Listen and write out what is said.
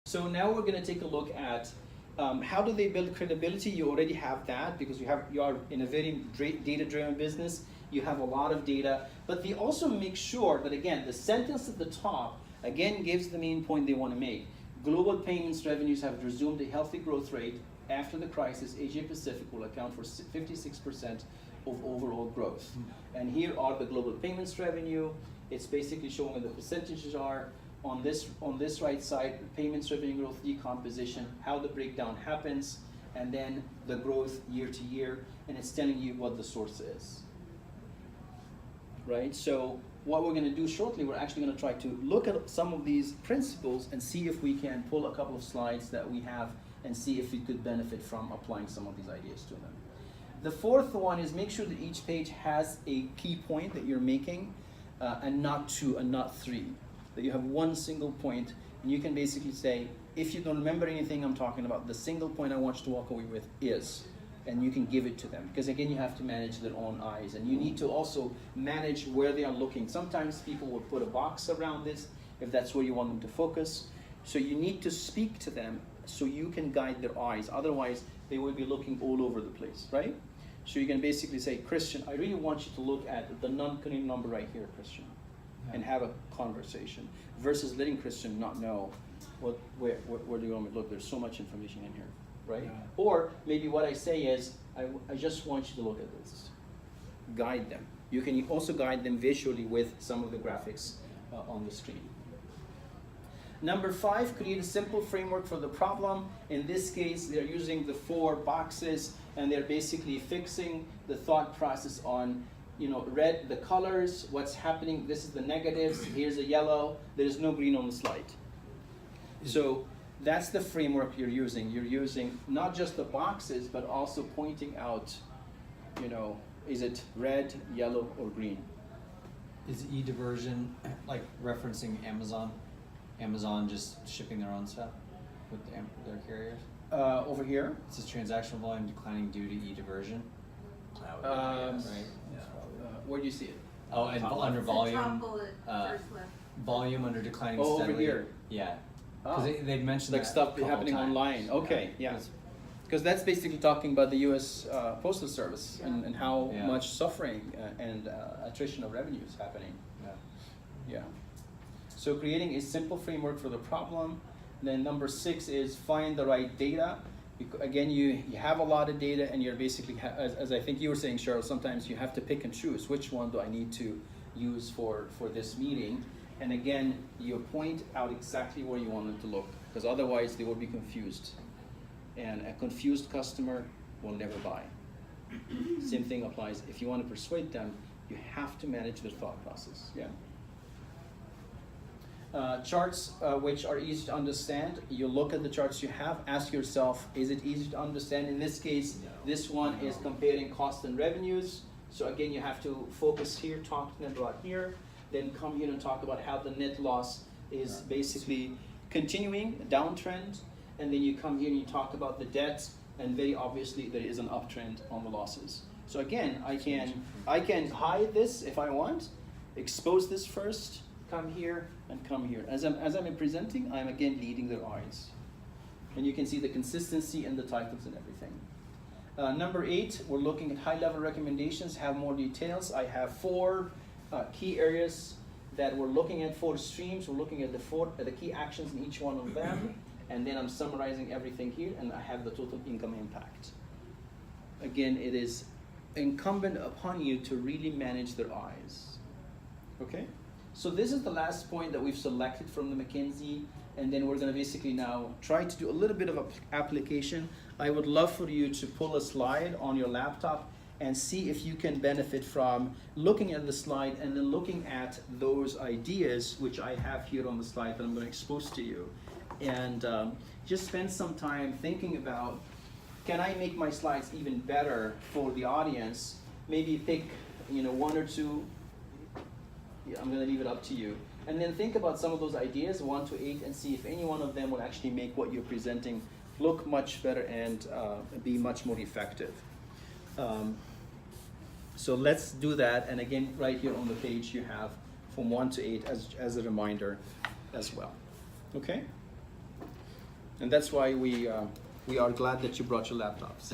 So now we're going to take a look at how do they build credibility. You already have that because you are in a very data-driven business. You have a lot of data, but they also make sure that, again, the sentence at the top again gives the main point they want to make. Global payments revenues have resumed a healthy growth rate after the crisis. Asia Pacific will account for 56% of overall growth. And here are the global payments revenue. It's basically showing what the percentages are. On this right side, payments revenue growth decomposition, how the breakdown happens, and then the growth year to year, and it's telling you what the source is. Right? So what we're going to do shortly, we're actually going to try to look at some of these principles and see if we can pull a couple of slides that we have and see if we could benefit from applying some of these ideas to them. The fourth one is make sure that each page has a key point that you're making, and not two and not three. That you have one single point, and you can basically say, if you don't remember anything I'm talking about, the single point I want you to walk away with is, and you can give it to them. Because again, you have to manage their own eyes, and you need to also manage where they are looking. Sometimes people will put a box around this, if that's where you want them to focus. So you need to speak to them so you can guide their eyes. Otherwise, they will be looking all over the place, right? So you can basically say, Christian, I really want you to look at the non-Canadian number right here, Christian, and have a conversation, versus letting Christian not know where do you want me to look. There's so much information in here, right? Yeah. Or maybe what I say is, I just want you to look at this. Guide them. You can also guide them visually with some of the graphics on the screen. Number 5, create a simple framework for the problem. In this case, they're using the 4 boxes, and they're basically fixing the thought process on, red, the colors, what's happening, this is the negatives, here's a yellow, there is no green on the slide. So that's the framework you're using. You're using not just the boxes, but also pointing out, is it red, yellow, or green? Is e-diversion like referencing Amazon? Amazon just shipping their own stuff with their carriers? Over here? It says transaction volume declining due to e-diversion. Right? Yeah. Where do you see it? Oh, and under volume, volume under declining steadily. Over here. Yeah. Because they'd mentioned like that stuff happening times. online. Okay, yeah. Because that's basically talking about the U.S. Postal Service and how much suffering and attrition of revenue is happening. Yeah. So creating a simple framework for the problem. Then number 6 is find the right data. Again, you have a lot of data, and you're basically, as I think you were saying, Cheryl, sometimes you have to pick and choose which one do I need to use for this meeting. And again, you point out exactly where you want them to look, because otherwise they will be confused. And a confused customer will never buy. Same thing applies. If you want to persuade them, you have to manage their thought process. Yeah. Charts which are easy to understand. You look at the charts you have, ask yourself, is it easy to understand? In this case, this one is comparing cost and revenues. So again, you have to focus here, talk to them about here, then come here and talk about how the net loss is basically continuing, a downtrend, and then you come here and you talk about the debt, and very obviously there is an uptrend on the losses. So again, I can hide this if I want, expose this first, come here and come here. As I'm presenting, I'm again leading their eyes. And you can see the consistency in the titles and everything. Number 8, we're looking at high-level recommendations, have more details. I have 4 key areas that we're looking at, 4 streams. We're looking at the key actions in each one of them. And then I'm summarizing everything here, and I have the total income impact. Again, it is incumbent upon you to really manage their eyes. Okay? So this is the last point that we've selected from the McKinsey, and then we're going to basically now try to do a little bit of application. I would love for you to pull a slide on your laptop and see if you can benefit from looking at the slide and then looking at those ideas which I have here on the slide that I'm going to expose to you. And just spend some time thinking about, can I make my slides even better for the audience? Maybe pick 1 or 2. I'm going to leave it up to you. And then think about some of those ideas, 1 to 8, and see if any one of them will actually make what you're presenting look much better and be much more effective. So let's do that. And again, right here on the page, you have from 1 to 8 as a reminder as well. Okay? And that's why we are glad that you brought your laptops.